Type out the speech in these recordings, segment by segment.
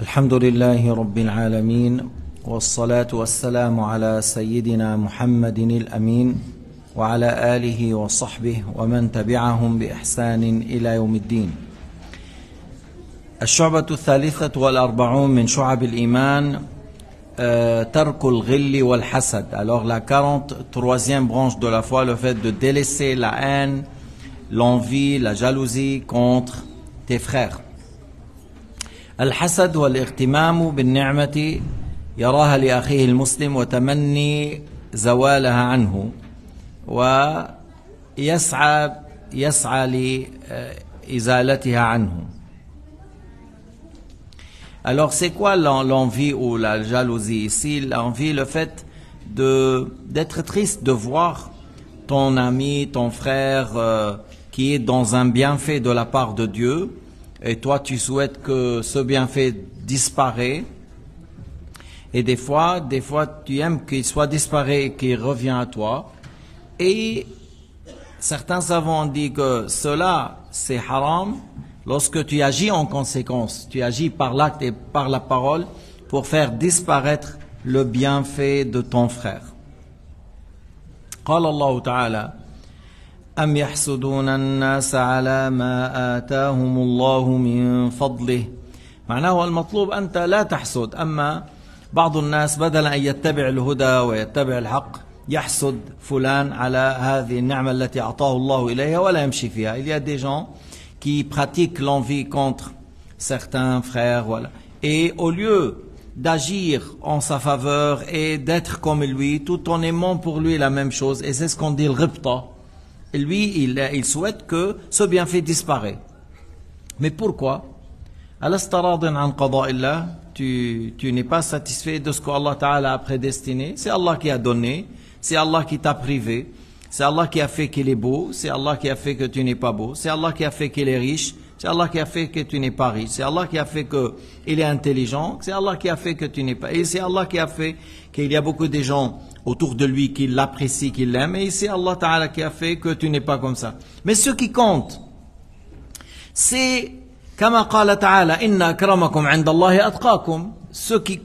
الحمد لله رب العالمين والصلاة والسلام على سيدنا محمد الأمين وعلى آله وصحبه ومن تبعهم بإحسان إلى يوم الدين. الشعبة الثالثة والأربعون من شعب الإيمان ترك الغل والحسد. Alors la 43e branche de la foi, le fait de délaisser la haine, l'envie, la jalousie contre tes frères. الحسد هو الاغتمام بالنعمة يراها لأخيه المسلم وتمني زوالها عنه ويسعى لإزالتها عنه. Alors c'est quoi l'envie ou la jalousie ici? L'envie, le fait d'être triste de voir ton ami, ton frère qui est dans un bienfait de la part de Dieu, et toi tu souhaites que ce bienfait disparaisse, et des fois tu aimes qu'il soit disparu et qu'il revienne à toi. Et certains savants ont dit que cela c'est haram lorsque tu agis en conséquence, tu agis par l'acte et par la parole pour faire disparaître le bienfait de ton frère. قال الله تعالى أم يحسدون الناس على ما آتاهم الله من فضله. معناه المطلوب أنت لا تحسد، أما بعض الناس بدل أن يتبع الهدى ويتبع الحق يحسد فلان على هذه النعمة التي أعطاه الله إليها ولا يمشي فيها. Il y a des gens qui pratiquent l'envie contre certains frères, voilà. Et au lieu d'agir en sa faveur et d'être comme lui, tout en aimant pour lui la même chose, et c'est ce qu'on dit le ribta. Et lui, il souhaite que ce bienfait disparaisse. Mais pourquoi? Tu n'es pas satisfait de ce qu'Allah Ta'ala a prédestiné. C'est Allah qui a donné, c'est Allah qui t'a privé, c'est Allah qui a fait qu'il est beau, c'est Allah qui a fait que tu n'es pas beau, c'est Allah qui a fait qu'il est riche, c'est Allah qui a fait que tu n'es pas riche, c'est Allah qui a fait qu'il est intelligent, c'est Allah qui a fait que tu n'es pas, et c'est Allah qui a fait qu'il y a beaucoup de gens autour de lui qui l'apprécient, qui l'aiment, et c'est Allah Ta'ala qui a fait que tu n'es pas comme ça. Mais ce qui compte, c'est كما قال تعالى إن أكرمكم عند الله أتقاكم. Ce qui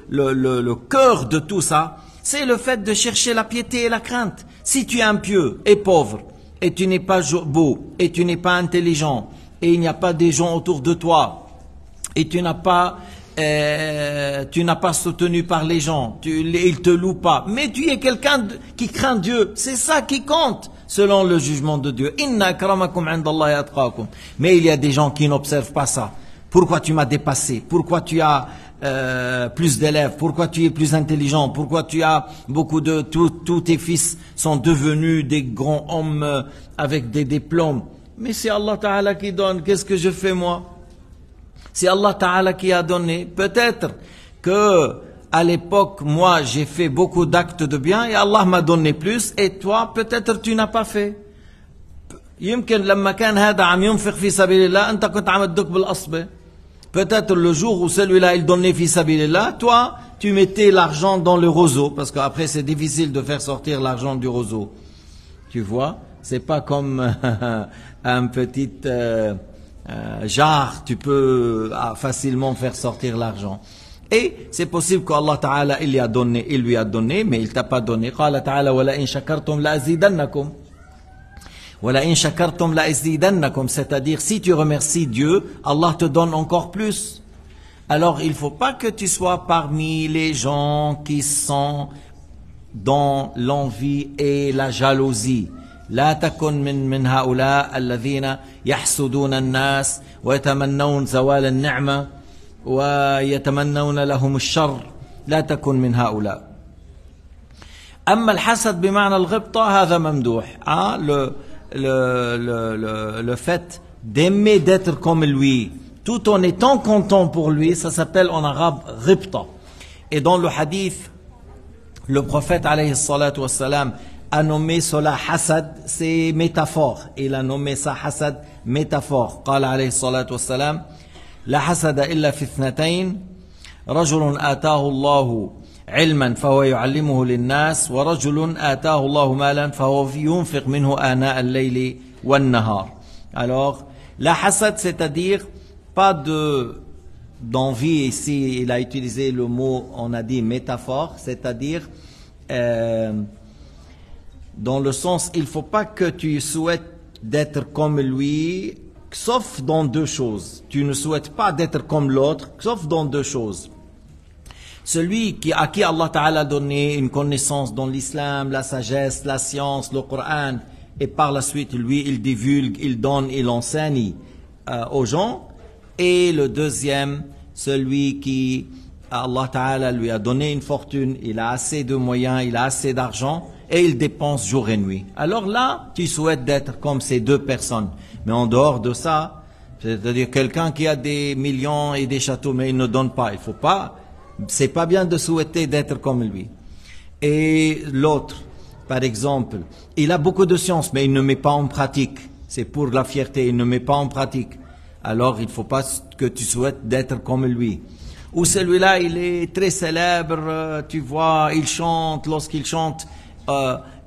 le cœur de tout ça, c'est le fait de chercher la piété et la crainte. Si tu es impieux et pauvre, et tu n'es pas beau, et tu n'es pas intelligent, et il n'y a pas des gens autour de toi, et tu n'as pas soutenu par les gens, ils te louent pas, mais tu es quelqu'un qui craint Dieu, c'est ça qui compte selon le jugement de Dieu. Inna akramakum indallahi atqakum. Mais il y a des gens qui n'observent pas ça. Pourquoi tu m'as dépassé? Pourquoi tu as plus d'élèves? Pourquoi tu es plus intelligent? Pourquoi tu as beaucoup de... Tous tes fils sont devenus des grands hommes avec des diplômes? Mais c'est Allah Ta'ala qui donne. Qu'est-ce que je fais moi? C'est Allah Ta'ala qui a donné. Peut-être que à l'époque, moi, j'ai fait beaucoup d'actes de bien et Allah m'a donné plus, et toi, peut-être tu n'as pas fait. يمكن لما كان هذا عم ينفق في سبيل الله أنت كنت عم تدق بالأصبع. Peut-être le jour où celui-là il donnait fi sabilillah, toi, tu mettais l'argent dans le roseau, parce qu'après c'est difficile de faire sortir l'argent du roseau. Tu vois, c'est pas comme un petit jarre, tu peux facilement faire sortir l'argent. Et c'est possible qu'Allah Ta'ala il lui a donné, mais il t'a pas donné. قال تعالى ولئن شكرتم لأزيدنكم. ولئن شكرتم لأزيدنكم, c'est-à-dire si tu remercies Dieu, Allah te donne encore plus. Alors il faut pas que tu sois parmi les gens qui sont dans l'envie et la jalousie. لا تكن من هؤلاء الذين يحسدون الناس ويتمنون زوال النعمة ويتمنون لهم الشر. لا تكن من هؤلاء. أما الحسد بمعنى الغبطة هذا ممدوح. Le fait d'aimer d'être comme lui tout en étant content pour lui, ça s'appelle en arabe ghibta. Et dans le hadith, le prophète alayhi salatu wassalam a nommé cela hasad, c'est métaphore. Il a nommé ça hasad, métaphore. قال عليه الصلاة والسلام لا حسد إلا في اثنتين رجل آتاه الله علما فهو يعلمه للناس ورجل آتاه الله مالا فهو ينفق منه آناء الليل والنهار. Alors la hasad, c'est-à-dire pas de d'envie, ici il a utilisé le mot, on a dit métaphore, c'est-à-dire dans le sens, il ne faut pas que tu souhaites d'être comme lui, sauf dans deux choses. Tu ne souhaites pas d'être comme l'autre, sauf dans deux choses. Celui à qui Allah Ta'ala a donné une connaissance dans l'islam, la sagesse, la science, le Coran, et par la suite, lui, il divulgue, il donne, il enseigne aux gens. Et le deuxième, celui qui, Allah Ta'ala lui a donné une fortune, il a assez de moyens, il a assez d'argent, et il dépense jour et nuit. Alors là, tu souhaites d'être comme ces deux personnes. Mais en dehors de ça, c'est-à-dire quelqu'un qui a des millions et des châteaux, mais il ne donne pas. Il faut pas, c'est pas bien de souhaiter d'être comme lui. Et l'autre, par exemple, il a beaucoup de science, mais il ne met pas en pratique. C'est pour la fierté, il ne met pas en pratique. Alors il ne faut pas que tu souhaites d'être comme lui. Ou celui-là, il est très célèbre, tu vois, il chante, lorsqu'il chante,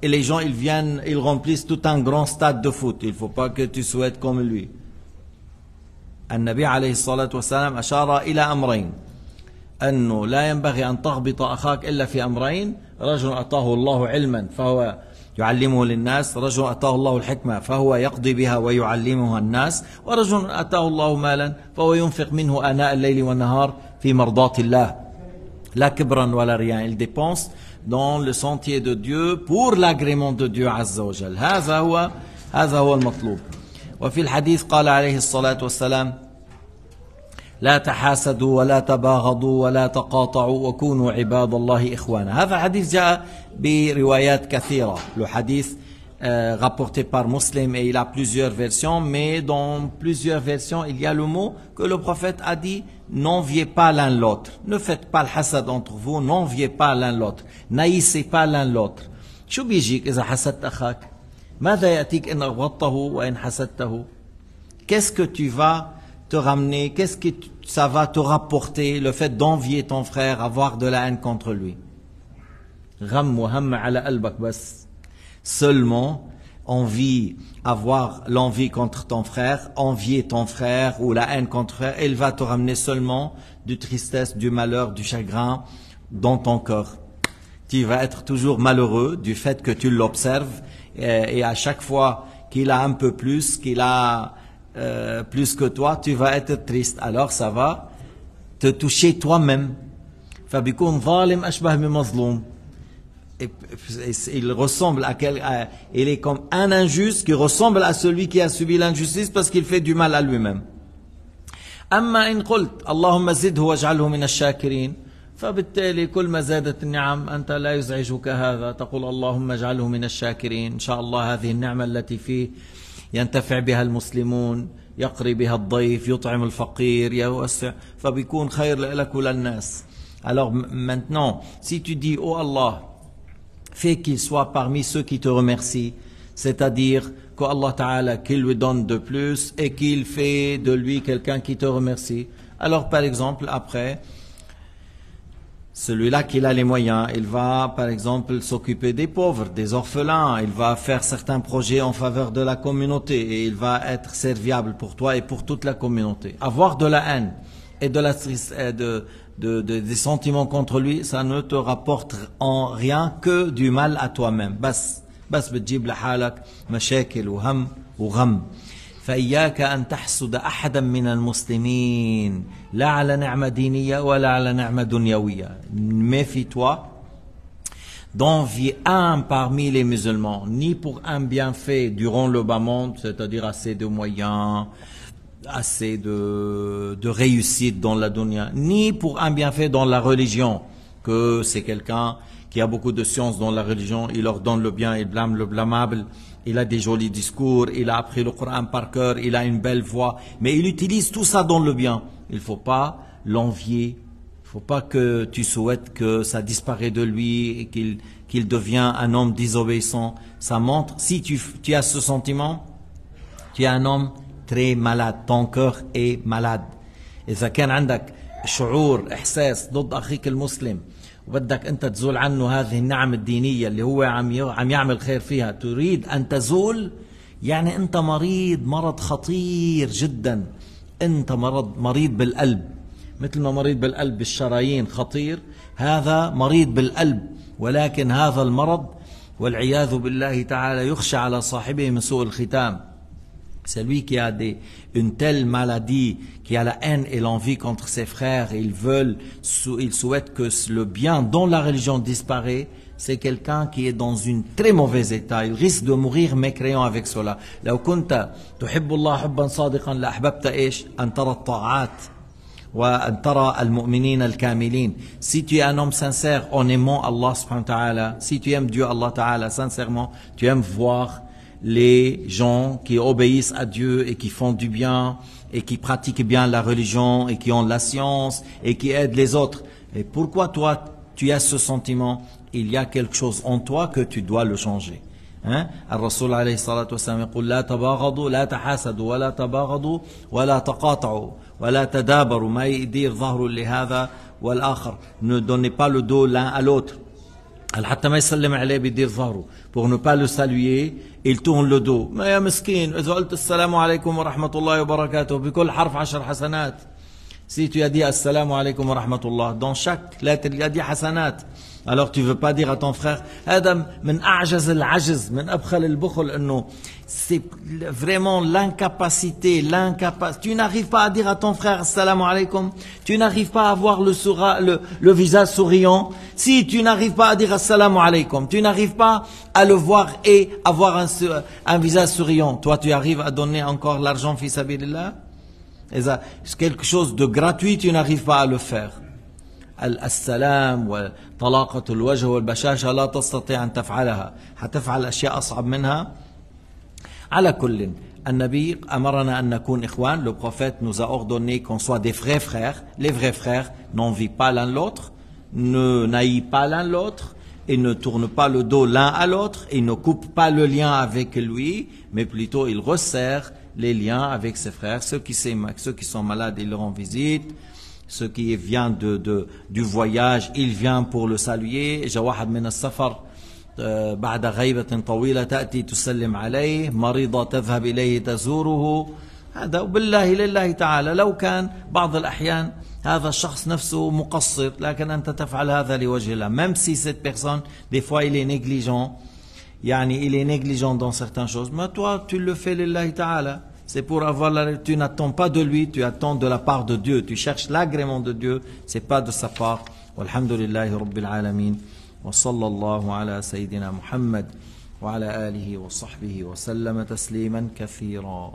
et les gens, ils viennent, ils remplissent tout un grand stade de foot. Il ne faut pas que tu souhaites comme lui. النبي عليه الصلاة والسلام أشار إلى أمرين أنه لا ينبغي أن تغبط أخاك إلا في أمرين رجل أعطاه الله علما فهو يعلمه للناس رجل أعطاه الله الحكمة فهو يقضي بها ويعلمها الناس ورجل أعطاه الله مالا فهو ينفق منه آناء الليل والنهار في مرضاة الله لا كبرا ولا رياء. Il dépense dans le sentier de Dieu pour l'agrément de Dieu عز وجل. هذا هو المطلوب. وفي الحديث قال عليه الصلاة والسلام لا تحاسدوا ولا تباغضوا ولا تقاطعوا وكونوا عباد الله إخوانا. هذا الحديث جاء بروايات كثيرة. Le hadith rapporté par Muslim et il a plusieurs versions, mais dans plusieurs versions il y a le mot que le prophète a dit: n'enviez pas l'un l'autre, ne faites pas le hasad entre vous, n'enviez pas l'un l'autre, n'haïssez pas l'un l'autre. شو بيجيك إذا حسدت أخاك؟ ماذا يأتيك إن أبغضته وإن حسدته؟ Qu'est-ce que tu vas te ramener, qu'est-ce que ça va te rapporter, le fait d'envier ton frère, avoir de la haine contre lui? غم وهم على قلبك بس. Seulement, avoir l'envie contre ton frère, envier ton frère ou la haine contre ton frère, elle va te ramener seulement du tristesse, du malheur, du chagrin dans ton cœur. Tu vas être toujours malheureux du fait que tu l'observes et à chaque fois qu'il a un peu plus, qu'il a plus que toi, tu vas être triste. Alors ça va te toucher toi-même. فبيكون ظالم أشبه بمظلوم. Il ressemble il est comme un injuste qui ressemble à celui qui a subi l'injustice parce qu'il fait du mal à lui-même. أما إن قلت اللهم زده واجعله من الشاكرين فبالتالي كل ما زادت النعم أنت لا يزعجك هذا تقول اللهم اجعله من الشاكرين إن شاء الله هذه النعمة التي فيه ينتفع بها المسلمون يقري بها الضيف يطعم الفقير يوسع فبيكون خير لك وللناس. Alors maintenant, si tu dis oh Allah, fais qu'il soit parmi ceux qui te remercient, c'est-à-dire que Allah Ta'ala qu'il lui donne de plus et qu'il fait de lui quelqu'un qui te remercie. Alors par exemple après, celui-là qui a les moyens, il va par exemple s'occuper des pauvres, des orphelins, il va faire certains projets en faveur de la communauté et il va être serviable pour toi et pour toute la communauté. Avoir de la haine et de la tristesse, des sentiments contre lui, ça ne te rapporte en rien que du mal à toi-même. بس بتجيب لحالك مشاكل وهم وغم. فإياك أن تحسد أحدا من المسلمين لا على نعمة دينية ولا على نعمة دنيوية. Méfie-toi d'envier un parmi les musulmans, ni pour un bienfait durant le bas monde, c'est-à-dire assez de moyens, assez de réussite dans la dunya, ni pour un bienfait dans la religion, que c'est quelqu'un qui a beaucoup de science dans la religion, il ordonne le bien, il blâme le blâmable, il a des jolis discours, il a appris le Coran par cœur, il a une belle voix, mais il utilise tout ça dans le bien. Il ne faut pas l'envier, il ne faut pas que tu souhaites que ça disparaisse de lui et qu'il devienne un homme désobéissant. Ça montre, si tu as ce sentiment, tu es un homme très malade, ton cœur est malade. إذا كان عندك شعور إحساس ضد أخيك المسلم وبدك أنت تزول عنه هذه النعم الدينية اللي هو عم يعمل خير فيها، تريد أن تزول، يعني أنت مريض مرض خطير جدا، أنت مريض بالقلب، مثل ما مريض بالقلب بالشرايين خطير، هذا مريض بالقلب، ولكن هذا المرض والعياذ بالله تعالى يخشى على صاحبه من سوء الختام. Celui qui a une telle maladie, qui a la haine et l'envie contre ses frères, ils souhaitent que le bien dont la religion disparaît, c'est quelqu'un qui est dans un très mauvais état. Il risque de mourir mécréant avec cela. لو كنت تحب الله حبا صادقا لأحببت إيش؟ أن ترى الطاعات وأن ترى المؤمنين الكاملين. Si tu es un homme sincère en aimant Allah subhanahu wa ta'ala, si tu aimes Dieu Allah ta'ala sincèrement, tu aimes voir les gens qui obéissent à Dieu et qui font du bien et qui pratiquent bien la religion et qui ont la science et qui aident les autres. Et pourquoi toi tu as ce sentiment? Il y a quelque chose en toi que tu dois le changer. الرسول عليه الصلاة والسلام يقول لا تباغضوا لا تحاسدوا ولا تباغضوا ولا تقاطعوا ولا تدابروا ما يدير ظهر لهذا والآخر. Ne donnez pas le dos l'un à l'autre. حتى ما يسلم عليه بيدير ظهره. Pour ne pas le saluer, il tourne le dos. ما يا مسكين إذا قلت السلام عليكم ورحمة الله وبركاته بكل حرف 10 حسنات. Si tu as dit assalamu alaykum wa rahmatullah, dans chaque lettre il y a dit hasanat. Alors tu veux pas dire à ton frère, هذا من أعجز العجز من أبخل البخل إنه c'est vraiment l'incapacité. Tu n'arrives pas à dire à ton frère assalamu alaykum. Tu n'arrives pas à avoir le visage souriant. Si tu n'arrives pas à dire assalamu alaykum, tu n'arrives pas à le voir et avoir un visage souriant. Toi tu arrives à donner encore l'argent fi sabilillah. C'est quelque chose de gratuit, tu n'arrives pas à le faire. السلام وطلاقة الوجه والبشاشة لا تستطيع أن تفعلها، حتفعل أشياء أصعب منها. على كل النبي أمرنا أن نكون إخوان. Le prophète nous a ordonné qu'on soit des vrais frères. Les vrais frères n'envient pas l'un l'autre, ne naillent pas l'un l'autre et ne tournent pas le dos l'un à l'autre et ne coupent pas le lien avec lui, mais plutôt ils resserrent les liens avec ses frères. Ceux qui sont malades, ils leur rendent visite. Ceux qui viennent du voyage, ils viennent pour le saluer. جاء واحد من السفر بعد غيبة طويلة تأتي تسلم عليه، مريضة تذهب إليه تزوره. هذا وبالله لله تعالى لو كان بعض الأحيان هذا الشخص نفسه مقصر، لكن أنت تفعل هذا لوجه الله. Même si cette personne, des fois il est négligent, يعني il est négligent dans certaines choses, mais toi tu le fais lillahi ta'ala. C'est pour avoir tu n'attends pas de lui, tu attends de la part de Dieu. Tu cherches l'agrément de Dieu, c'est pas de sa part. Walhamdulillahi rabbil alamin. Wa sallallahu ala sayyidina Muhammad wa ala alihi wa sahbihi wa sallama tasliman kathira.